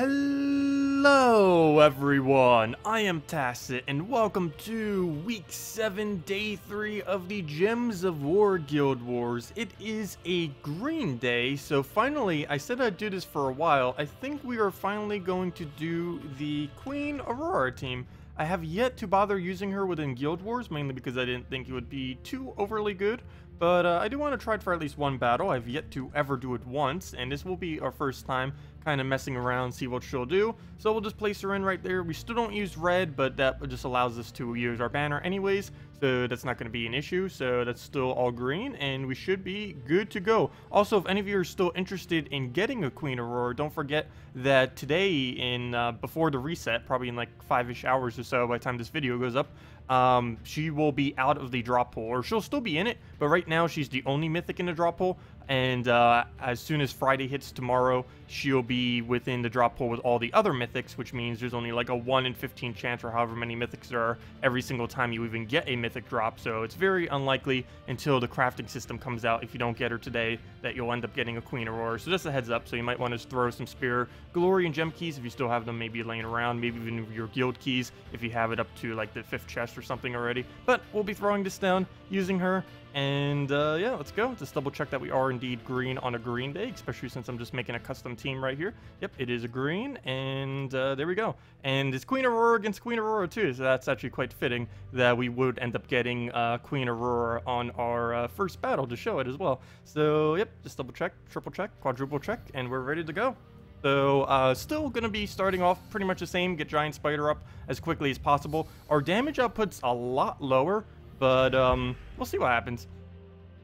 Hello everyone, I am Tacet and welcome to week 7 day 3 of the Gems of War Guild Wars. It is a green day, so finally, I said I'd do this for a while. I think we are finally going to do the Queen Aurora team. I have yet to bother using her within Guild Wars, mainly because I didn't think it would be too overly good. But I do want to try it for at least one battle. I've yet to ever do it once, and this will be our first time kind of messing around, see what she'll do. So we'll just place her in right there. We still don't use red, but that just allows us to use our banner anyways, so that's not going to be an issue. So that's still all green, and we should be good to go. Also, if any of you are still interested in getting a Queen Aurora, don't forget that today in before the reset, probably in like 5-ish hours or so by the time this video goes up, she will be out of the drop pool, or she'll still be in it, but right now she's the only mythic in the drop pool. And as soon as Friday hits tomorrow, she'll be within the drop pool with all the other mythics, which means there's only like a 1 in 15 chance, or however many mythics there are, every single time you even get a mythic drop. So it's very unlikely until the crafting system comes out, if you don't get her today, that you'll end up getting a Queen Aurora. So just a heads up, so you might want to throw some Spear, Glory, and Gem keys if you still have them maybe laying around, maybe even your guild keys if you have it up to like the 5th chest or something already. But we'll be throwing this down, using her. And yeah, let's go. Just double check that we are indeed green on a green day, especially since I'm just making a custom team right here. Yep, it is a green, and there we go. And it's Queen Aurora against Queen Aurora too, so that's actually quite fitting that we would end up getting Queen Aurora on our first battle to show it as well. So yep, just double check, triple check, quadruple check, and we're ready to go. So, still going to be starting off pretty much the same, get Giant Spider up as quickly as possible. Our damage output's a lot lower, but we'll see what happens.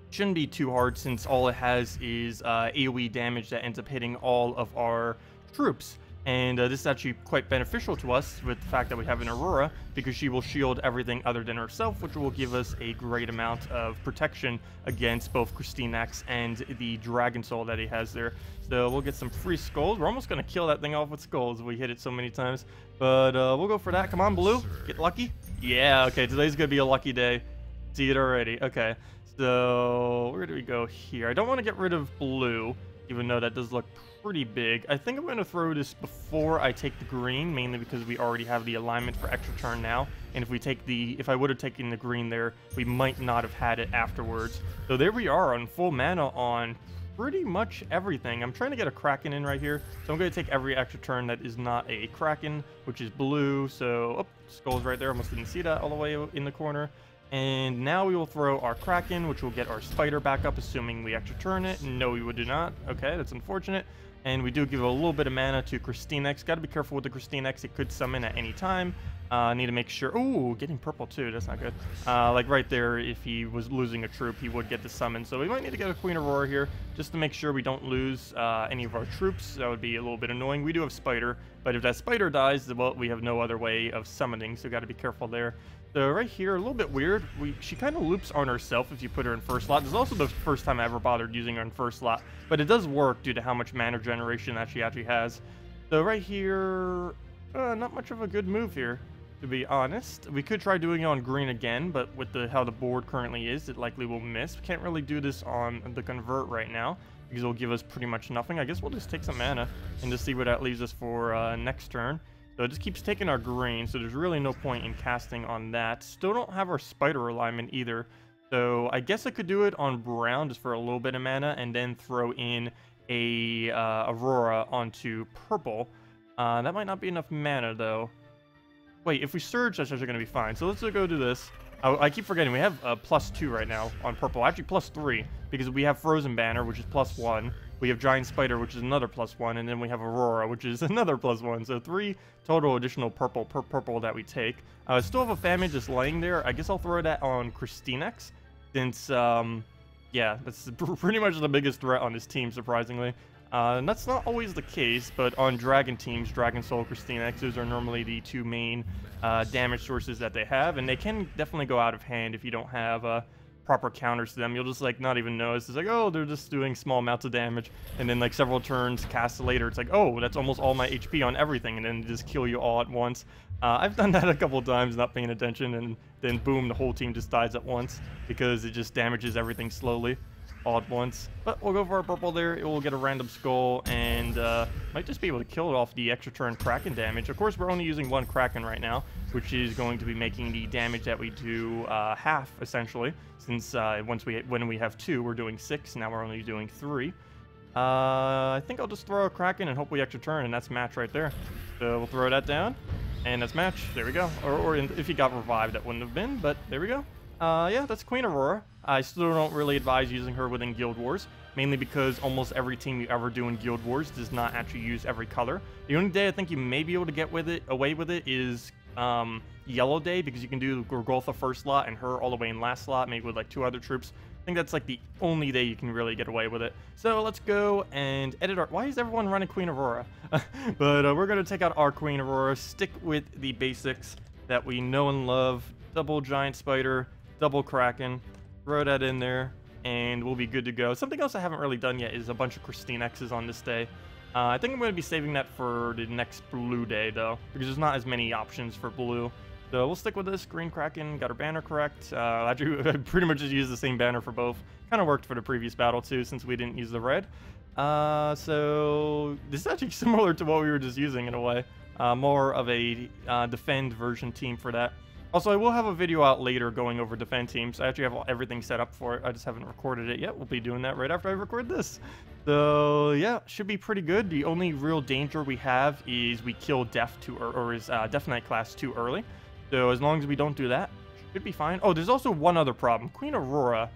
Shouldn't be too hard since all it has is AoE damage that ends up hitting all of our troops. And this is actually quite beneficial to us with the fact that we have an Aurora, because she will shield everything other than herself, which will give us a great amount of protection against both Christinax and the Dragon Soul that he has there. So we'll get some free skulls. We're almost going to kill that thing off with skulls. We hit it so many times. But we'll go for that. Come on, Blue. Get lucky. Yeah, okay. Today's going to be a lucky day. See it already. Okay. So where do we go here? I don't want to get rid of Blue, even though that does look pretty big. I think I'm going to throw this before I take the green, mainly because we already have the alignment for extra turn now. And if we take if I would have taken the green there, we might not have had it afterwards. So there we are on full mana on pretty much everything. I'm trying to get a Kraken in right here, so I'm going to take every extra turn that is not a Kraken, which is blue. So, oh, skull's right there. Almost didn't see that all the way in the corner. And now we will throw our Kraken, which will get our Spider back up, assuming we extra turn it. No, we would do not. Okay, that's unfortunate. And we do give a little bit of mana to Christinax. Got to be careful with the Christinax. It could summon at any time. Need to make sure. Ooh, getting purple too. That's not good. Like right there, if he was losing a troop, he would get the summon. So we might need to get a Queen Aurora here just to make sure we don't lose any of our troops. That would be a little bit annoying. We do have Spider, but if that Spider dies, well, we have no other way of summoning. So got to be careful there. So right here, a little bit weird. She kind of loops on herself if you put her in first slot. This is also the first time I ever bothered using her in first slot, but it does work due to how much mana generation that she actually has. So right here, not much of a good move here, to be honest. We could try doing it on green again, but with how the board currently is, it likely will miss. We can't really do this on the convert right now, because it'll give us pretty much nothing. I guess we'll just take some mana and just see where that leaves us for next turn. So it just keeps taking our green, so there's really no point in casting on that. Still don't have our Spider alignment either. So I guess I could do it on brown just for a little bit of mana and then throw in a Aurora onto purple. That might not be enough mana though. Wait, if we surge, that's actually going to be fine. So let's go do this. I keep forgetting, we have +2 right now on purple. Actually +3, because we have Frozen Banner, which is +1. We have Giant Spider, which is another +1, and then we have Aurora, which is another +1. So 3 total additional purple per purple that we take. I still have a Famine just laying there. I guess I'll throw that on Christinax, since, yeah, that's pretty much the biggest threat on his team, surprisingly. And that's not always the case, but on Dragon teams, Dragon Soul, Christinax, those are normally the 2 main damage sources that they have, and they can definitely go out of hand if you don't have proper counters to them. You'll just like not even notice. It's like, oh, they're just doing small amounts of damage, and then like several turns cast later, it's like, oh, that's almost all my HP on everything, and then just kill you all at once. I've done that a couple times, not paying attention, and then boom, the whole team just dies at once because it just damages everything slowly. all at once. But we'll go for our purple there. It will get a random skull and might just be able to kill it off the extra turn Kraken damage. Of course, we're only using one Kraken right now, which is going to be making the damage that we do half, essentially. Since when we have 2, we're doing 6. Now we're only doing 3. I think I'll just throw a Kraken and hope we extra turn, and that's match right there. So we'll throw that down, and that's match. There we go. Or if he got revived, that wouldn't have been, but there we go. Yeah, that's Queen Aurora. I still don't really advise using her within Guild Wars, mainly because almost every team you ever do in Guild Wars does not actually use every color. The only day I think you may be able to get away with it is Yellow Day, because you can do Gorgoltha first slot and her all the way in last slot, maybe with like 2 other troops. I think that's like the only day you can really get away with it. So let's go and edit our... Why is everyone running Queen Aurora? But we're going to take out our Queen Aurora, stick with the basics that we know and love. Double Giant Spider, double Kraken, throw that in there, and we'll be good to go. Something else I haven't really done yet is a bunch of Christine X's on this day. I think I'm going to be saving that for the next blue day, though, because there's not as many options for blue. So we'll stick with this. Green Kraken, got our banner correct. Actually, I pretty much just used the same banner for both. Kind of worked for the previous battle, too, since we didn't use the red. So this is actually similar to what we were just using, in a way. More of a defend version team for that. Also, I will have a video out later going over defend teams. I actually have everything set up for it. I just haven't recorded it yet. We'll be doing that right after I record this. So, yeah, should be pretty good. The only real danger we have is we kill Death Knight class too early. So as long as we don't do that, should be fine. Oh, there's also one other problem. Queen Aurora,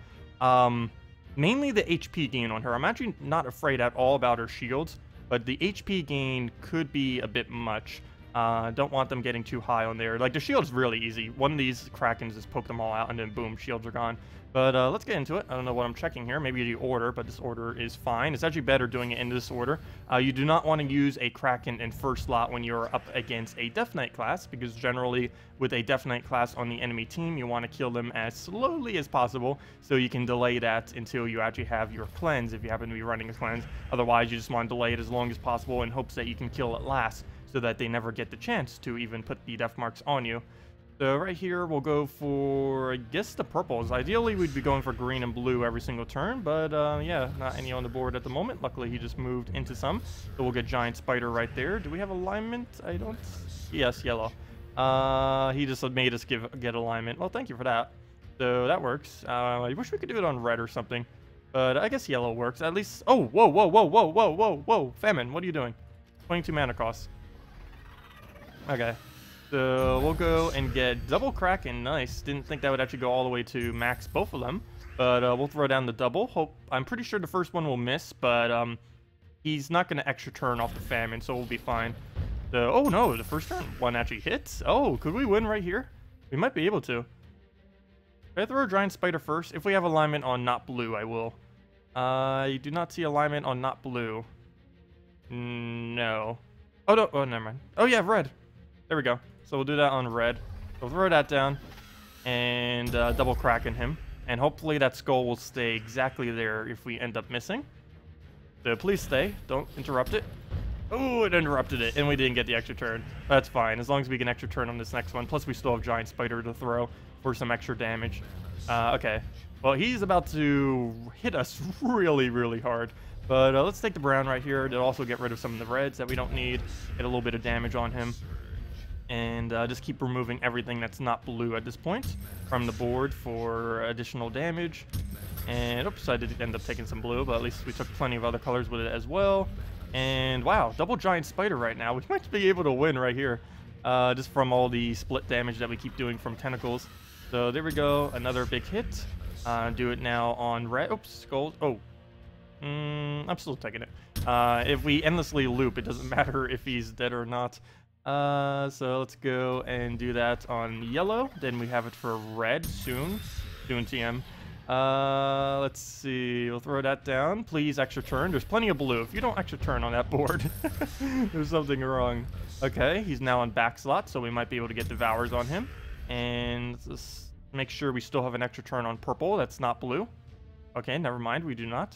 mainly the HP gain on her. I'm actually not afraid at all about her shields, but the HP gain could be a bit much. Don't want them getting too high on there. Like, the shield's really easy. One of these Krakens just poke them all out, and then boom, shields are gone. But let's get into it. I don't know what I'm checking here. Maybe the order, but this order is fine. It's actually better doing it in this order. You do not want to use a Kraken in first slot when you're up against a Death Knight class, because generally with a Death Knight class on the enemy team, you want to kill them as slowly as possible so you can delay that until you actually have your cleanse, if you happen to be running a cleanse. Otherwise, you just want to delay it as long as possible in hopes that you can kill it last, so that they never get the chance to even put the death marks on you. So right here, we'll go for, I guess, the purples. Ideally, we'd be going for green and blue every single turn, but yeah, not any on the board at the moment. Luckily, he just moved into some, so we'll get Giant Spider right there. Do we have alignment? I don't... Yes, yellow. He just made us get alignment. Well, thank you for that. So that works. I wish we could do it on red or something, but I guess yellow works. At least... Oh, whoa, whoa, whoa, whoa, whoa, whoa, whoa. Famine, what are you doing? 22 mana cost. Okay. So we'll go and get double Kraken. Nice. Didn't think that would actually go all the way to max both of them. But we'll throw down the double. I'm pretty sure the first one will miss, but he's not going to extra turn off the famine, so we'll be fine. So, oh no, the first turn one actually hits. Oh, could we win right here? We might be able to. Should I throw a Giant Spider first? If we have alignment on not blue, I will. I do not see alignment on not blue. No. Oh, no. Oh, never mind. Oh, yeah, red. There we go. So we'll do that on red. We'll throw that down and double Kraken him. And hopefully that skull will stay exactly there if we end up missing. So please stay. Don't interrupt it. Oh, it interrupted it, and we didn't get the extra turn. That's fine, as long as we can extra turn on this next one. Plus, we still have Giant Spider to throw for some extra damage. Okay. Well, he's about to hit us really, really hard. But let's take the brown right here to also get rid of some of the reds that we don't need. Get a little bit of damage on him. And just keep removing everything that's not blue at this point from the board for additional damage. And oops, I did end up taking some blue, but at least we took plenty of other colors with it as well. And wow, double Giant Spider right now. We might be able to win right here, just from all the split damage that we keep doing from tentacles. So there we go, another big hit. Do it now on red. Oops, gold. Oh, I'm still taking it. If we endlessly loop, it doesn't matter if he's dead or not. So let's go and do that on yellow. Then we have it for red soon. Soon TM. Let's see. We'll throw that down. Please extra turn. There's plenty of blue. If you don't extra turn on that board, there's something wrong. Okay, he's now on back slot, so we might be able to get Devours on him. And let's just make sure we still have an extra turn on purple. That's not blue. Okay, never mind. We do not.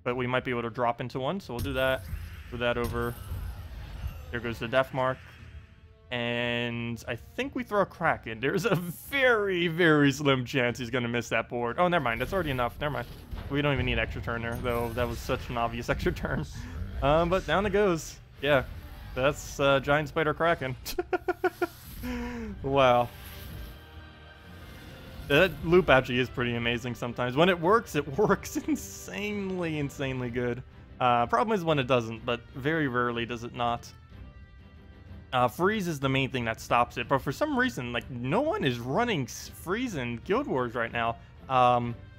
But we might be able to drop into one, so we'll do that. Put that over. There goes the death mark. And I think we throw a Kraken. There's a very, very slim chance he's going to miss that board. Oh, never mind. That's already enough. Never mind. We don't even need extra turn there, though. That was such an obvious extra turn. But down it goes. Yeah, that's Giant Spider Kraken. Wow. That loop actually is pretty amazing sometimes. When it works insanely, insanely good. Problem is when it doesn't, but very rarely does it not. Freeze is the main thing that stops it, but for some reason, like, no one is running Freeze in Guild Wars right now.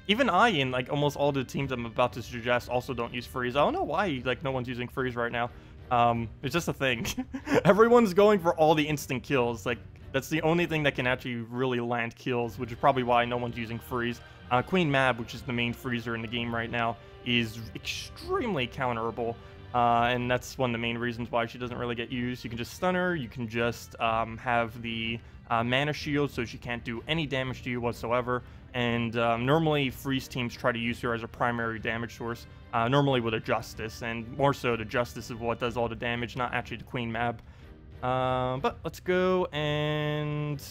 Even I, in like almost all the teams I'm about to suggest, also don't use Freeze. I don't know why, like, no one's using Freeze right now. It's just a thing. Everyone's going for all the instant kills. Like, that's the only thing that can actually really land kills, which is probably why no one's using Freeze. Queen Mab, which is the main freezer in the game right now, is extremely counterable. And that's one of the main reasons why she doesn't really get used. You can just stun her, you can just have the mana shield so she can't do any damage to you whatsoever. And normally Freeze teams try to use her as a primary damage source, normally with a Justice, and more so the Justice is what does all the damage, not actually the Queen Mab. But let's go and...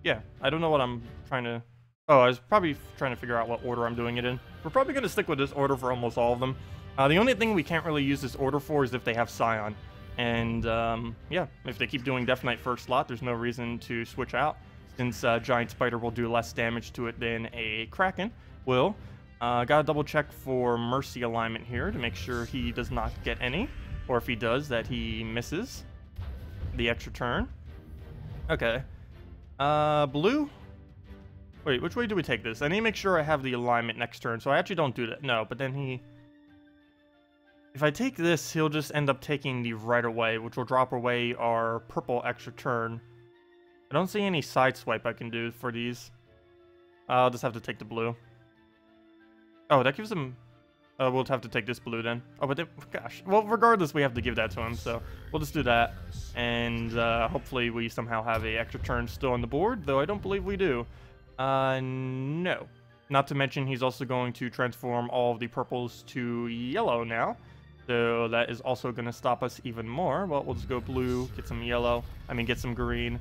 Yeah, I don't know what I'm trying to... Oh, I was probably trying to figure out what order I'm doing it in. We're probably going to stick with this order for almost all of them. The only thing we can't really use this order for is if they have Scion. And, yeah, if they keep doing Death Knight first slot, there's no reason to switch out, since Giant Spider will do less damage to it than a Kraken will. Gotta double check for Mercy alignment here to make sure he does not get any, or if he does, that he misses the extra turn. Okay. Blue? Wait, which way do we take this? I need to make sure I have the alignment next turn, so I actually don't do that. No, but then he... If I take this, he'll just end up taking the right away, which will drop away our purple extra turn. I don't see any side swipe I can do for these. I'll just have to take the blue. Oh, that gives him... we'll have to take this blue then. Oh, but then, gosh. Well, regardless, we have to give that to him, so we'll just do that. And hopefully we somehow have a extra turn still on the board, though I don't believe we do. No. Not to mention, he's also going to transform all of the purples to yellow now. So that is also going to stop us even more. Well, we'll just go blue, get some yellow. I mean, get some green.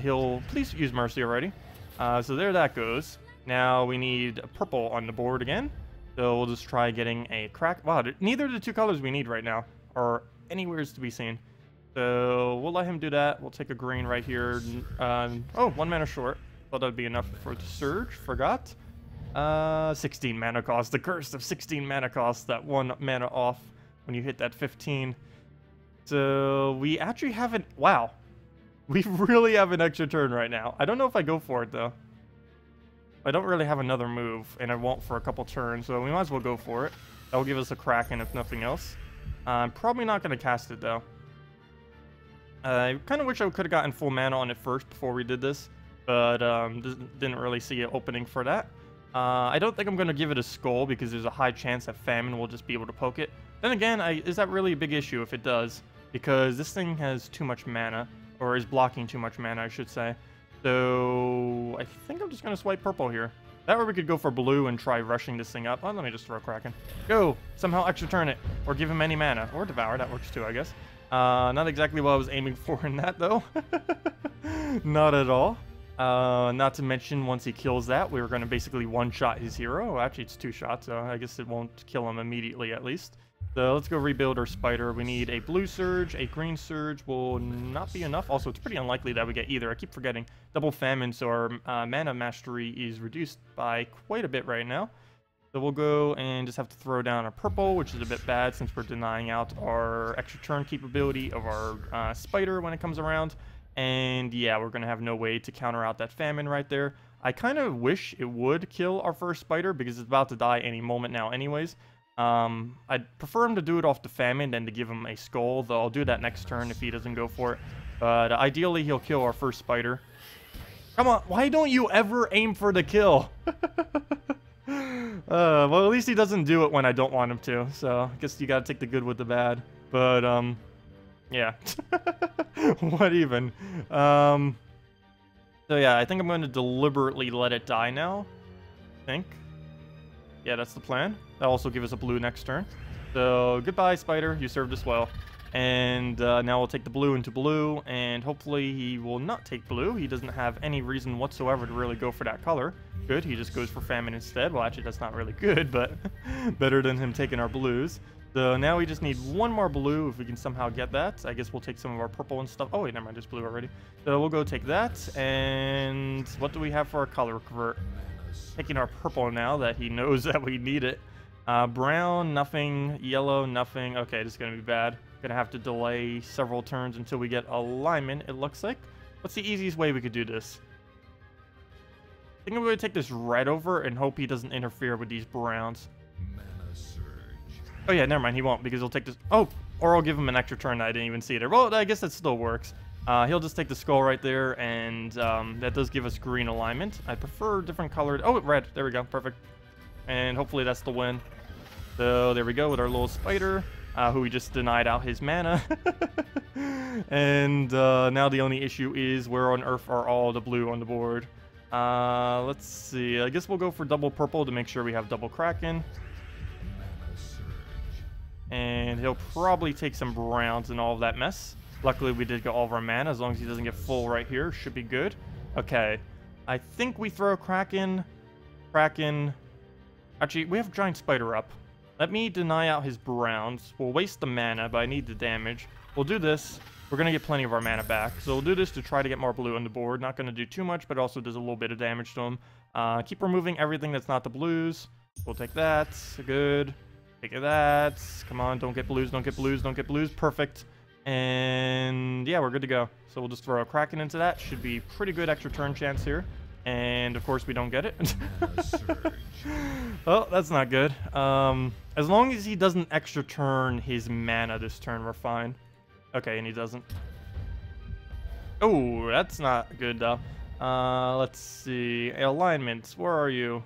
He'll please use Mercy already. So there that goes. Now we need purple on the board again. So we'll just try getting a crack. Wow, neither of the two colors we need right now are anywhere to be seen. So we'll let him do that. We'll take a green right here. Oh, 1 mana short. Thought that'd be enough for the surge. Forgot. 16 mana cost. The curse of 16 mana cost. That 1 mana off when you hit that 15. So we actually haven't... Wow. We really have an extra turn right now. I don't know if I go for it, though. I don't really have another move, and I won't for a couple turns, so we might as well go for it. That'll give us a Kraken, if nothing else. I'm probably not going to cast it, though. I kind of wish I could have gotten full mana on it first before we did this, but didn't really see an opening for that. I don't think I'm going to give it a Skull, because there's a high chance that Famine will just be able to poke it. Then again, is that really a big issue if it does? Because this thing has too much mana, or is blocking too much mana, I should say. So I think I'm just going to swipe purple here. That way we could go for blue and try rushing this thing up. Oh, let me just throw Kraken. Go! Somehow extra turn it. Or give him any mana. Or Devour. That works too, I guess. Not exactly what I was aiming for in that, though. Not at all. Not to mention, once he kills that, we were going to basically one-shot his hero. Well, actually, it's 2 shots, so I guess it won't kill him immediately, at least. So let's go rebuild our spider. We need a blue surge. A green surge will not be enough. Also, it's pretty unlikely that we get either. I keep forgetting. Double famine, so our mana mastery is reduced by quite a bit right now. So we'll go and just have to throw down a purple, which is a bit bad since we're denying out our extra turn capability of our spider when it comes around. And yeah, we're going to have no way to counter out that famine right there. I kind of wish it would kill our first spider because it's about to die any moment now anyways. I'd prefer him to do it off the famine than to give him a skull, though I'll do that next turn if he doesn't go for it. But ideally, he'll kill our first spider. Come on, why don't you ever aim for the kill? Well, at least he doesn't do it when I don't want him to, so I guess you gotta take the good with the bad. But, yeah. What even? So yeah, I think I'm going to deliberately let it die now. I think. Yeah, that's the plan. That'll also give us a blue next turn. So, goodbye, spider. You served us well. And now we'll take the blue into blue, and hopefully he will not take blue. He doesn't have any reason whatsoever to really go for that color. Good, he just goes for famine instead. Well, actually, that's not really good, but better than him taking our blues. So now we just need one more blue if we can somehow get that. I guess we'll take some of our purple and stuff. Oh, wait, never mind, there's blue already. So we'll go take that, and what do we have for our color convert? Taking our purple now that he knows that we need it. Brown, nothing. Yellow, nothing. Okay, this is going to be bad. Gonna have to delay several turns until we get alignment, it looks like. What's the easiest way we could do this? I think I'm going to take this red over and hope he doesn't interfere with these browns. Oh yeah, never mind, he won't, because he'll take this... Oh! Or I'll give him an extra turn that I didn't even see there. Well, I guess that still works. He'll just take the skull right there, and that does give us green alignment. I prefer different colored... Oh, red. There we go. Perfect. And hopefully that's the win. So there we go with our little spider. Who we just denied out his mana. And now the only issue is where on earth are all the blue on the board. Let's see. I guess we'll go for double purple to make sure we have double Kraken. And he'll probably take some browns and all of that mess. Luckily, we did get all of our mana. As long as he doesn't get full right here, should be good. Okay. I think we throw Kraken. Kraken. Actually, we have Giant Spider up. Let me deny out his browns. We'll waste the mana, but I need the damage. We'll do this. We're going to get plenty of our mana back. So we'll do this to try to get more blue on the board. Not going to do too much, but also does a little bit of damage to him. Keep removing everything that's not the blues. We'll take that. Good. Take that. Come on, don't get blues, don't get blues, don't get blues. Perfect. And yeah, we're good to go. So we'll just throw a Kraken into that. Should be pretty good extra turn chance here. And of course we don't get it. Well, that's not good. As long as he doesn't extra turn his mana this turn, we're fine. Okay, and he doesn't. Oh, that's not good though. Let's see. Alignments, where are you?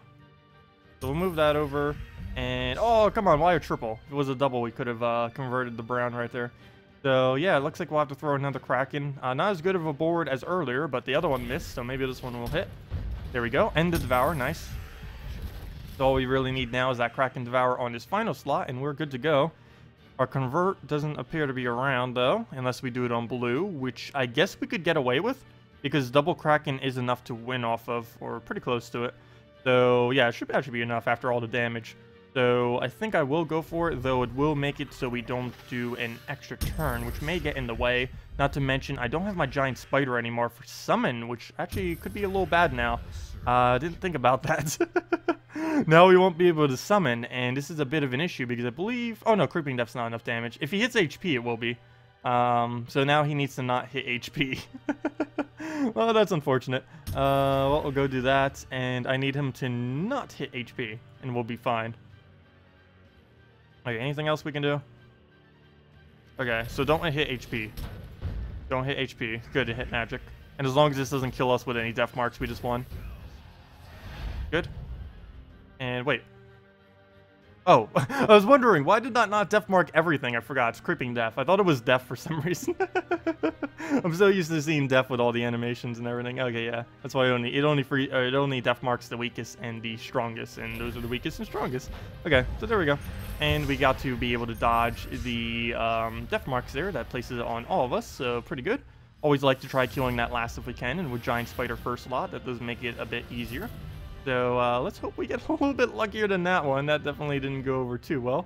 So we'll move that over. And oh, come on, why a triple? If it was a double, we could have converted the brown right there. So yeah, it looks like we'll have to throw another Kraken. Not as good of a board as earlier, but the other one missed, so maybe this one will hit. There we go. End the Devour. Nice. So all we really need now is that Kraken Devour on his final slot, and we're good to go. Our Convert doesn't appear to be around, though, unless we do it on blue, which I guess we could get away with, because double Kraken is enough to win off of, or pretty close to it. So yeah, it should actually be enough after all the damage. So I think I will go for it, though it will make it so we don't do an extra turn, which may get in the way. Not to mention, I don't have my Giant Spider anymore for Summon, which actually could be a little bad now. Didn't think about that. Now we won't be able to summon, and this is a bit of an issue because I believe... Oh no, Creeping Death's not enough damage. If he hits HP, it will be. So now he needs to not hit HP. Well, that's unfortunate. Well, we'll go do that, and I need him to not hit HP, and we'll be fine. Okay, anything else we can do? Okay, so don't hit HP. Don't hit HP. Good, it hit magic. And as long as this doesn't kill us with any death marks, we just won. Good. And wait. Oh, I was wondering, why did that not death mark everything? I forgot, it's Creeping Death. I thought it was death for some reason. I'm so used to seeing death with all the animations and everything. Okay, yeah, that's why it only death marks the weakest and the strongest, and those are the weakest and strongest. Okay, so there we go. And we got to be able to dodge the death marks there. That places it on all of us, so pretty good. Always like to try killing that last if we can, and with Giant Spider first slot, that does make it a bit easier. So let's hope we get a little bit luckier than that one. That definitely didn't go over too well.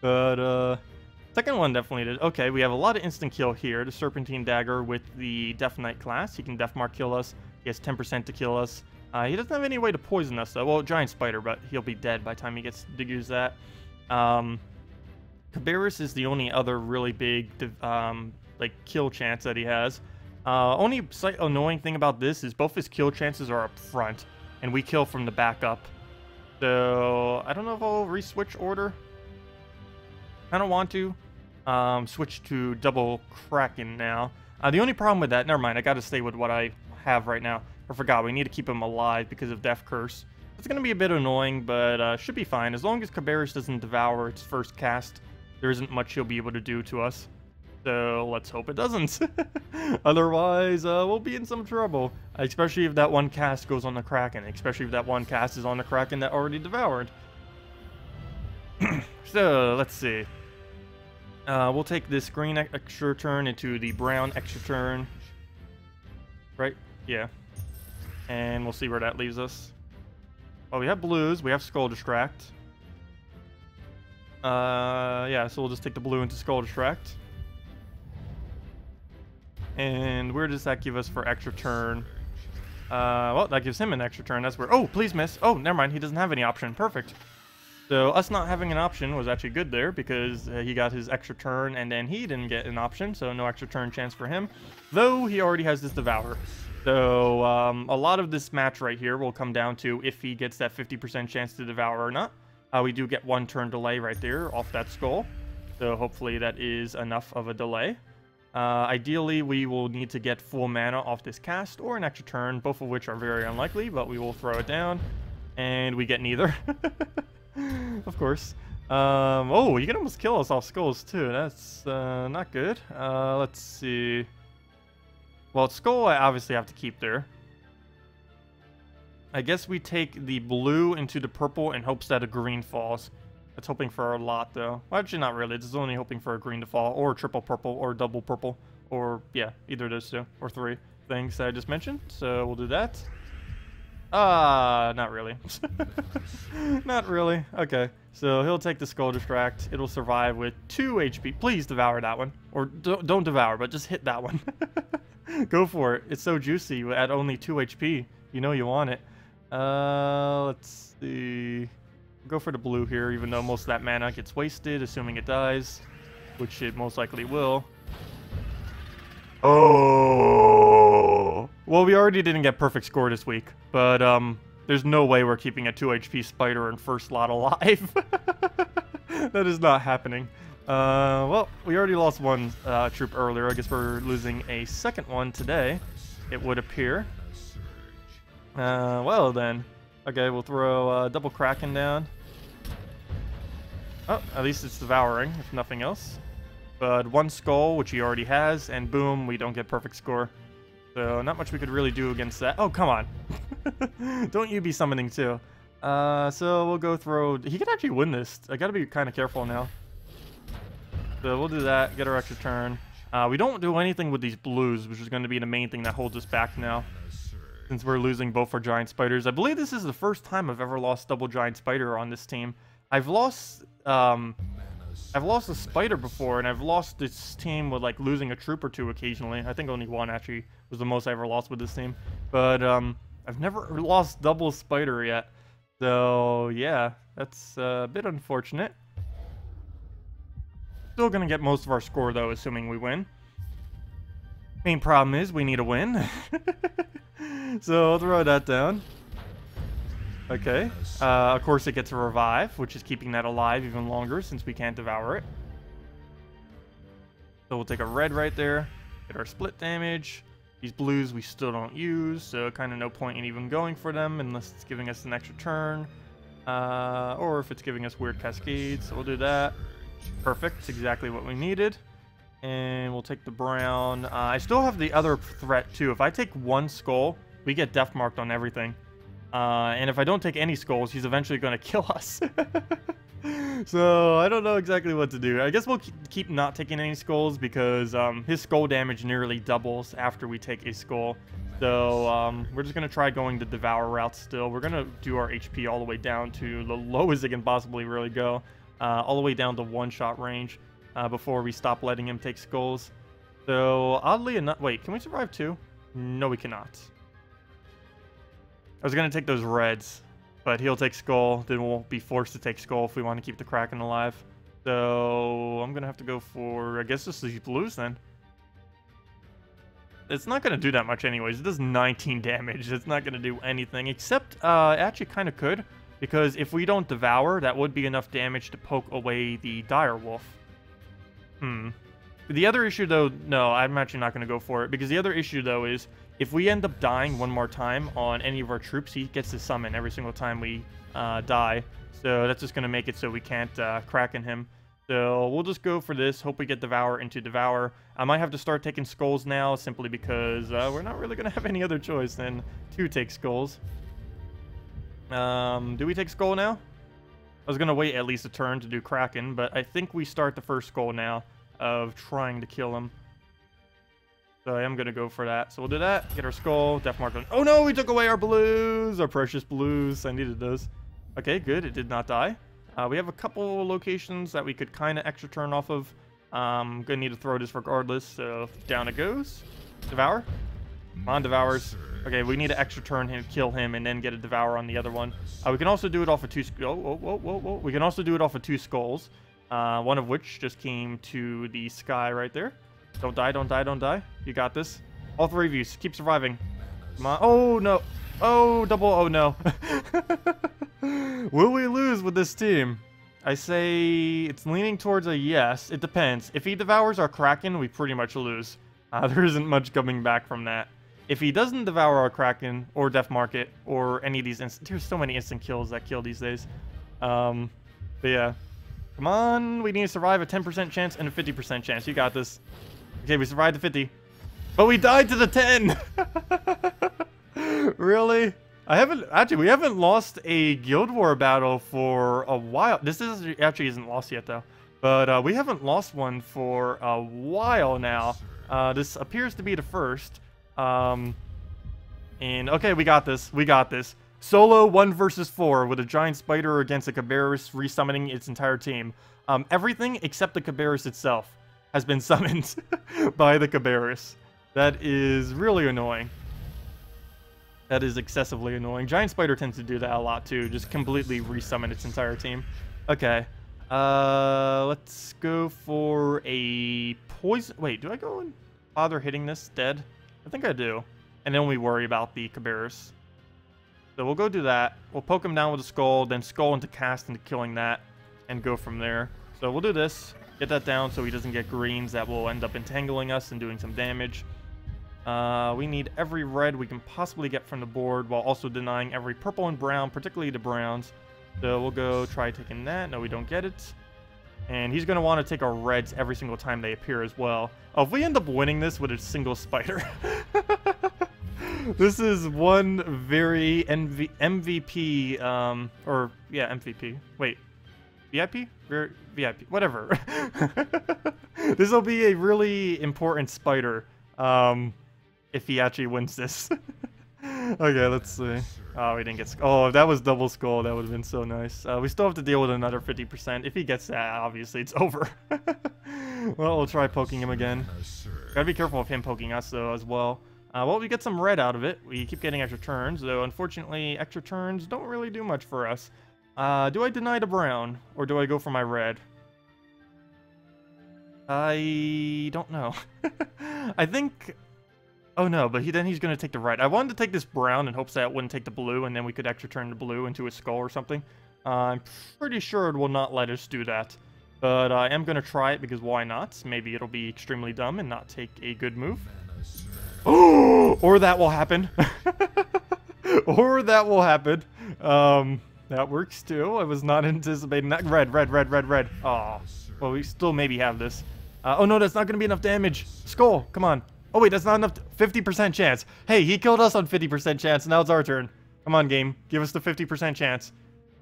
But second one definitely did. Okay, we have a lot of instant kill here. The Serpentine Dagger with the Death Knight class. He can Death Mark kill us. He has 10% to kill us. He doesn't have any way to poison us though. Well, Giant Spider, but he'll be dead by the time he gets to use that. Cabarrus is the only other really big like kill chance that he has. Only slight annoying thing about this is both his kill chances are up front. And we kill from the back up. So, I don't know if I'll re-switch order. I don't want to. Switch to double Kraken now. The only problem with that, never mind, I gotta stay with what I have right now. I forgot, we need to keep him alive because of Death Curse. It's gonna be a bit annoying, but should be fine. As long as Cabarrus doesn't devour its first cast, there isn't much he'll be able to do to us. So let's hope it doesn't. Otherwise, we'll be in some trouble. Especially if that one cast goes on the Kraken. Especially if that one cast is on the Kraken that already devoured. So, let's see. We'll take this green extra turn into the brown extra turn. Right? Yeah. And we'll see where that leaves us. Oh, we have blues. We have Skull Distract. Yeah, so we'll just take the blue into Skull Distract. And where does that give us for extra turn? Well, that gives him an extra turn. That's where... Oh, please miss. Oh, never mind. He doesn't have any option. Perfect. So us not having an option was actually good there because he got his extra turn and then he didn't get an option, so no extra turn chance for him. Though he already has this Devour. So a lot of this match right here will come down to if he gets that 50% chance to Devour or not. We do get 1 turn delay right there off that skull. So hopefully that is enough of a delay. Ideally, we will need to get full mana off this cast or an extra turn, both of which are very unlikely, but we will throw it down. And we get neither. Of course. Oh, you can almost kill us off skulls too. That's not good. Let's see. Well, skull I obviously have to keep there. I guess we take the blue into the purple in hopes that a green falls. It's hoping for a lot though. Well, actually not really. It's only hoping for a green to fall, or triple purple, or double purple, or yeah, either of those two, or 3 things that I just mentioned. So we'll do that. Not really. Not really. Okay, so he'll take the Skull Distract. It'll survive with 2 HP. Please devour that one. Or don't devour, but just hit that one. Go for it. It's so juicy at only 2 HP. You know you want it. Let's see. Go for the blue here, even though most of that mana gets wasted, assuming it dies, which it most likely will. Oh! Well, we already didn't get perfect score this week, but there's no way we're keeping a 2 HP spider in first slot alive. That is not happening. Well, we already lost 1 troop earlier. I guess we're losing a second one today, it would appear. Well then. Okay, we'll throw double Kraken down. Oh, at least it's devouring, if nothing else. But 1 skull, which he already has, and boom, we don't get perfect score. So not much we could really do against that. Oh, come on. Don't you be summoning too. So we'll go throw... He could actually win this. I gotta be kind of careful now. So we'll do that, get our extra turn. We don't do anything with these blues, which is going to be the main thing that holds us back now. Since we're losing both our giant spiders. I believe this is the first time I've ever lost double giant spider on this team. I've lost a spider before, and I've lost this team with like losing a troop or 2 occasionally. I think only 1 actually was the most I ever lost with this team. But I've never lost double spider yet. So yeah, that's a bit unfortunate. Still gonna get most of our score though, assuming we win. Main problem is we need a win. So I'll throw that down. Okay. Of course it gets a revive, which is keeping that alive even longer since we can't devour it. So we'll take a red right there. Get our split damage. These blues we still don't use, so kind of no point in even going for them unless it's giving us an extra turn. Or if it's giving us weird cascades, so we'll do that. Perfect. It's exactly what we needed. And we'll take the brown. I still have the other threat too. If I take 1 skull, we get death marked on everything. And if I don't take any skulls, he's eventually going to kill us. So I don't know exactly what to do. I guess we'll keep not taking any skulls because his skull damage nearly doubles after we take a skull. So we're just going to try going the Devour route still. We're going to do our HP all the way down to the lowest it can possibly really go. All the way down to 1-shot range before we stop letting him take skulls. So oddly enough... Wait, can we survive 2? No, we cannot. I was going to take those reds, but he'll take skull. Then we'll be forced to take skull if we want to keep the Kraken alive. So I'm going to have to go for, I guess, just these blues then. It's not going to do that much anyways. It does 19 damage. It's not going to do anything, except it actually kind of could. Because if we don't devour, that would be enough damage to poke away the dire wolf. The other issue, though, no, I'm actually not going to go for it. Because the other issue, though, is if we end up dying 1 more time on any of our troops, he gets to summon every single time we die. So that's just going to make it so we can't Kraken him. So we'll just go for this. Hope we get Devour into Devour. I might have to start taking skulls now simply because we're not really going to have any other choice than to take skulls. Do we take skull now? I was going to wait at least a turn to do Kraken, but I think we start the first skull now. of trying to kill him. So I am going to go for that. So we'll do that. Get our skull. Death mark on. Oh no, we took away our blues. Our precious blues. I needed those. Okay, good. It did not die. We have a couple locations that we could kind of extra turn off of. Gonna need to throw this regardless. So down it goes. Devour. Come on, Devours. Okay, we need to extra turn him, kill him, and then get a Devour on the other one. We can also do it off of two... whoa. We can also do it off of 2 skulls. One of which just came to the sky right there. Don't die, don't die, don't die. You got this. All 3 of you, keep surviving. Come on. Oh, no. Oh, double. Oh, no. Will we lose with this team? I say it's leaning towards a yes. It depends. If he devours our Kraken, we pretty much lose. There isn't much coming back from that. If he doesn't devour our Kraken or Death Market or any of these there's so many instant kills that kill these days. But yeah. Come on. We need to survive a 10% chance and a 50% chance. You got this. Okay, we survived the 50. But we died to the 10! Really? We haven't lost a Guild War battle for a while. This actually isn't lost yet, though. But we haven't lost one for a while now. This appears to be the first. And okay, we got this. We got this. Solo 1 versus 4 with a giant spider against a Cabarrus resummoning its entire team. Everything except the Cabarrus itself has been summoned by the Cabarrus. That is really annoying. That is excessively annoying. Giant Spider tends to do that a lot too. Just completely resummon its entire team. Okay. Let's go for a poison. Wait, do I go and bother hitting this dead? I think I do. And then we worry about the Cabarrus. So we'll go do that. We'll poke him down with a skull, then skull into cast into killing that, and go from there. So we'll do this. Get that down so he doesn't get greens that will end up entangling us and doing some damage. We need every red we can possibly get from the board while also denying every purple and brown, particularly the browns. So we'll go try taking that. No, we don't get it. And he's going to want to take our reds every single time they appear as well. Oh, if we end up winning this with a single spider. This is one very MVP, MVP. Wait, VIP? VIP, whatever. This will be a really important spider. If he actually wins this. Okay, let's see. Oh, we didn't get... Oh, if that was double skull, that would have been so nice. We still have to deal with another 50%. If he gets that, obviously, it's over. Well, we'll try poking him again. Gotta be careful of him poking us, though, as well. Well, we get some red out of it. We keep getting extra turns, though, unfortunately, extra turns don't really do much for us. Do I deny the brown, or do I go for my red? I don't know. I think... Oh no, but then he's going to take the red. I wanted to take this brown in hopes that it wouldn't take the blue, and then we could extra turn the blue into a skull or something. I'm pretty sure it will not let us do that. But I am going to try it because why not? Maybe it'll be extremely dumb and not take a good move. Oh! Or that will happen. Or that will happen. That works too. I was not anticipating that. Red. Oh. Well, we still maybe have this. Oh no, that's not going to be enough damage. Skull, come on. Oh wait, that's not enough. 50% chance. Hey, he killed us on 50% chance. Now it's our turn. Come on, game. Give us the 50% chance.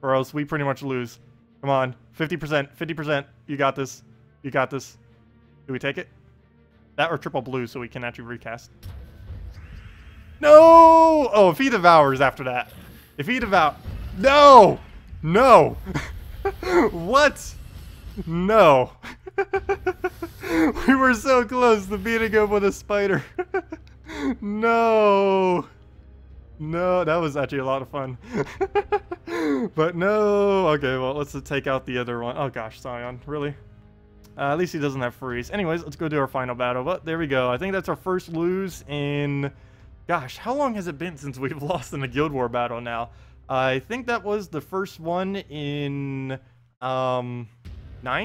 Or else we pretty much lose. Come on. 50%. 50%. You got this. You got this. Do we take it? That or triple blue so we can actually recast. No! Oh, if he devours after that. If he No! No! What? No. We were so close to beating him with a spider. No. No, that was actually a lot of fun. But no. Okay, well, let's take out the other one. Oh gosh, Scion, really? At least he doesn't have freeze. Anyways, let's go do our final battle. But there we go. I think that's our first lose in... Gosh, how long has it been since we've lost in a Guild War battle now? I think that was the first one in... 9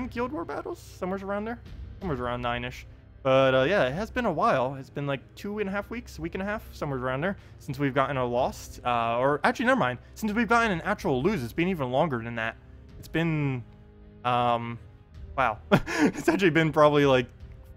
Guild War battles? Somewhere around there? Somewhere around 9-ish. But yeah, it has been a while. It's been like 2.5 weeks, week and a half, somewhere around there, since we've gotten a loss. Or actually, never mind. Since we've gotten an actual lose, it's been even longer than that. It's been, wow. It's actually been probably like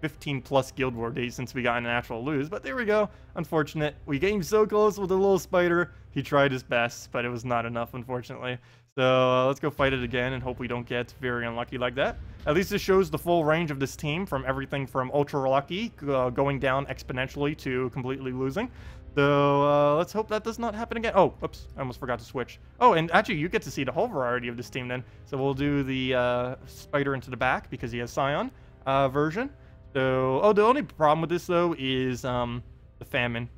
15 plus Guild War days since we got an actual lose. But there we go. Unfortunate. We came so close with a little spider. He tried his best, but it was not enough, unfortunately. So let's go fight it again and hope we don't get very unlucky like that. At least this shows the full range of this team, from everything from ultra lucky, going down exponentially, to completely losing. So let's hope that does not happen again. Oh, oops, I almost forgot to switch. Oh, and actually you get to see the whole variety of this team then. So we'll do the spider into the back because he has Scion version. So, oh, the only problem with this though is the famine.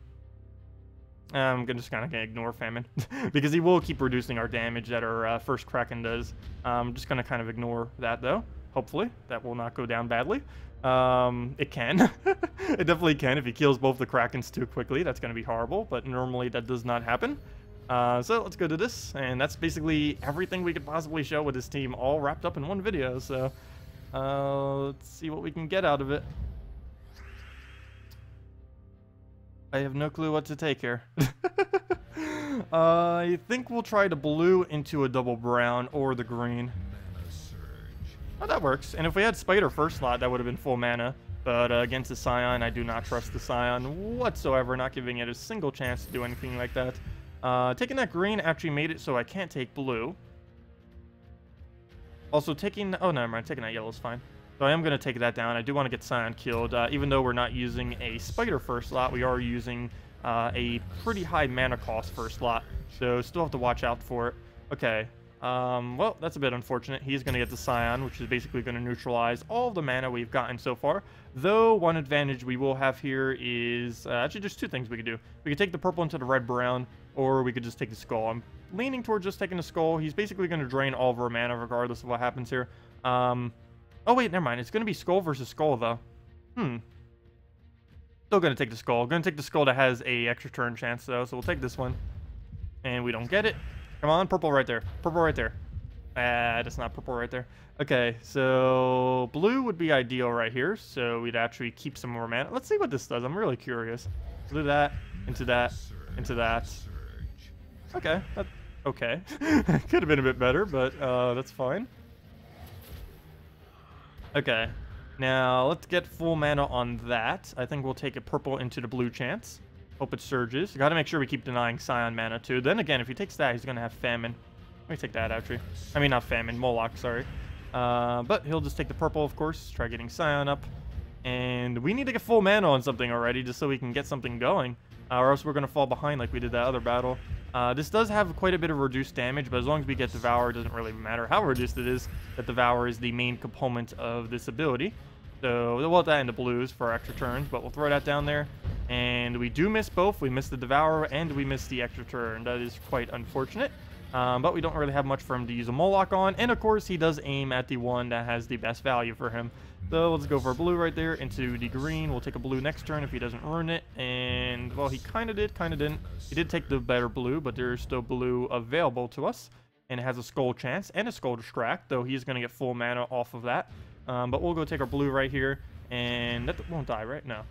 I'm just kind of gonna ignore famine because he will keep reducing our damage that our first Kraken does. I'm just gonna kind of ignore that though. Hopefully that will not go down badly. It can. It definitely can if he kills both the Krakens too quickly. That's gonna be horrible, but normally that does not happen. So let's go to this, and that's basically everything we could possibly show with this team, all wrapped up in one video. So let's see what we can get out of it. I have no clue what to take here. I think we'll try the blue into a double brown or the green. Oh, that works. And if we had Spider first slot, that would have been full mana. But against the Scion, I do not trust the Scion whatsoever, not giving it a single chance to do anything like that. Taking that green actually made it so I can't take blue. Also taking... Oh, never mind. Taking that yellow is fine. So I am going to take that down. I do want to get Scion killed. Even though we're not using a Spider first slot, we are using a pretty high mana cost first slot. So still have to watch out for it. Okay. Well, that's a bit unfortunate. He's going to get the Scion, which is basically going to neutralize all the mana we've gotten so far. Though, one advantage we will have here is... actually, there's two things we could do. We could take the purple into the red-brown, or we could just take the skull. I'm leaning towards just taking the skull. He's basically going to drain all of our mana regardless of what happens here. Oh, wait, never mind. It's going to be skull versus skull, though. Still going to take the skull. Going to take the skull that has a extra turn chance, though. So we'll take this one. And we don't get it. Come on, purple right there. Purple right there. That's not purple right there. Okay, so blue would be ideal right here. So we'd actually keep some more mana. Let's see what this does. I'm really curious. Do that, into that, into that. Okay, okay. Could have been a bit better, but that's fine. Okay, now let's get full mana on that. I think we'll take a purple into the blue chance. Hope it surges. Got to make sure we keep denying Scion mana too. Then again, if he takes that, he's going to have famine. Let me take that actually. I mean, not famine, Moloch, sorry. But he'll just take the purple, of course. Try getting Scion up. And we need to get full mana on something already just so we can get something going. Or else we're going to fall behind like we did that other battle. This does have quite a bit of reduced damage, but as long as we get Devour, it doesn't really matter how reduced it is. That Devour is the main component of this ability. So we'll have that in the blues for extra turns, but we'll throw that down there. And we do miss both. We miss the Devourer and we miss the extra turn. That is quite unfortunate. But we don't really have much for him to use a Moloch on. And of course, he does aim at the one that has the best value for him. So let's go for a blue right there into the green. We'll take a blue next turn if he doesn't ruin it. And, well, he kind of did, kind of didn't. He did take the better blue, but there's still blue available to us. And it has a skull chance and a skull distract, though he's going to get full mana off of that. But we'll go take our blue right here. And that won't die, right? No.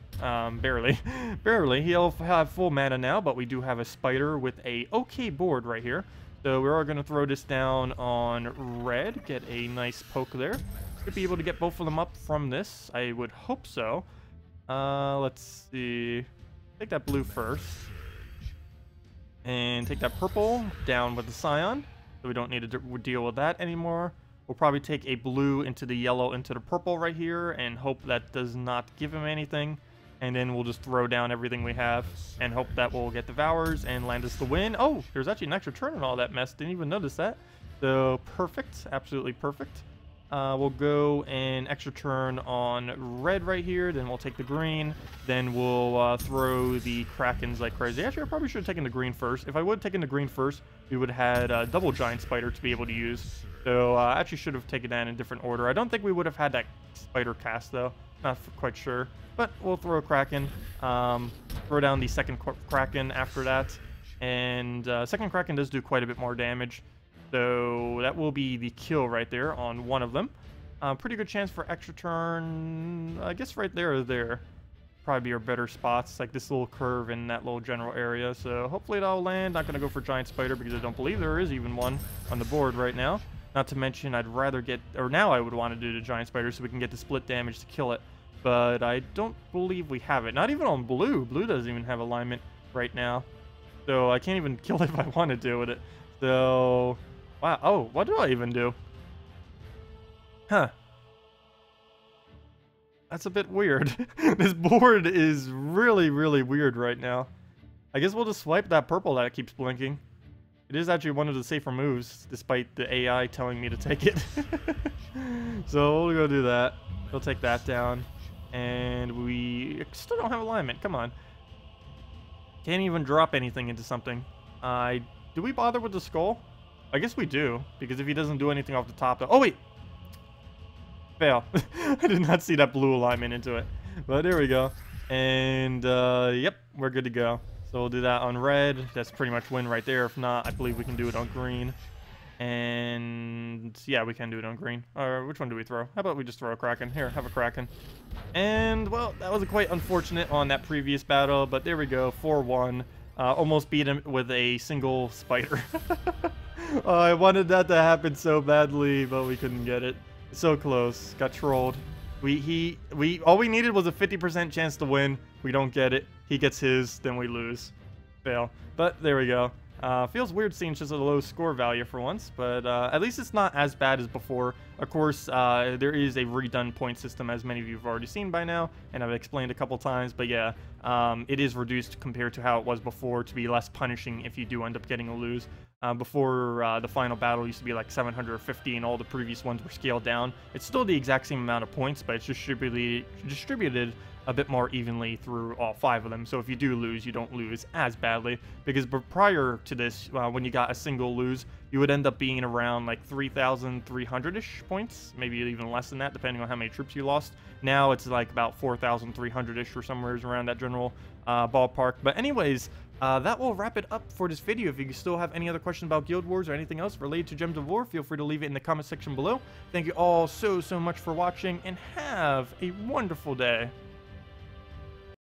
Barely. Barely. He'll have full mana now, but we do have a spider with a okay board right here. So we are going to throw this down on red. Get a nice poke there. Should be able to get both of them up from this. I would hope so. Let's see. Take that blue first. And take that purple down with the Scion. So we don't need to deal with that anymore. We'll probably take a blue into the yellow into the purple right here and hope that does not give him anything. And then we'll just throw down everything we have and hope that we'll get Devours and land us the win. Oh, there's actually an extra turn in all that mess. Didn't even notice that. So perfect. Absolutely perfect. We'll go an extra turn on red right here. Then we'll take the green. Then we'll throw the Krakens like crazy. Actually, I probably should have taken the green first. If I would have taken the green first, we would have had a double giant spider to be able to use. So I actually should have taken that in a different order. I don't think we would have had that spider cast, though. Not quite sure. But we'll throw a Kraken. Throw down the second Kraken after that. And second Kraken does do quite a bit more damage. So that will be the kill right there on one of them. Pretty good chance for extra turn. I guess right there or there. Probably be our better spots, like this little curve in that little general area. So hopefully that'll land. Not going to go for Giant Spider because I don't believe there is even one on the board right now. Not to mention I'd rather get, or now I would want to do the Giant Spider so we can get the split damage to kill it. But I don't believe we have it. Not even on blue. Blue doesn't even have alignment right now. So I can't even kill it if I want to do with it. So... Wow. Oh, what do I even do? Huh. That's a bit weird. This board is really, really weird right now. I guess we'll just swipe that purple that keeps blinking. It is actually one of the safer moves, despite the AI telling me to take it. So we'll go do that. We'll take that down. And we still don't have alignment. Come on. Can't even drop anything into something. Do we bother with the skull? I guess we do, because if he doesn't do anything off the top... Oh, wait! Fail. I did not see that blue alignment into it. But there we go. And, yep, we're good to go. So we'll do that on red. That's pretty much win right there. If not, I believe we can do it on green. And yeah, we can do it on green. Or which one do we throw? How about we just throw a Kraken? Here, have a Kraken. And, well, that was quite unfortunate on that previous battle. But there we go, 4-1. Almost beat him with a single spider. Oh, I wanted that to happen so badly, but we couldn't get it. So close. Got trolled. All we needed was a 50% chance to win. We don't get it. He gets his, then we lose. Fail. But there we go. Feels weird seeing just a low score value for once, but at least it's not as bad as before. Of course, there is a redone point system, as many of you have already seen by now, and I've explained a couple times, but yeah, it is reduced compared to how it was before to be less punishing if you do end up getting a lose. Before the final battle used to be like 750 and all the previous ones were scaled down. It's still the exact same amount of points, but it's distributed a bit more evenly through all 5 of them. So if you do lose, you don't lose as badly. Because prior to this, when you got a single lose, you would end up being around like 3,300-ish points, maybe even less than that, depending on how many troops you lost. Now it's like about 4,300-ish or somewhere around that general ballpark. But anyways, that will wrap it up for this video. If you still have any other questions about Guild Wars or anything else related to Gems of War, feel free to leave it in the comment section below. Thank you all so much for watching, and have a wonderful day.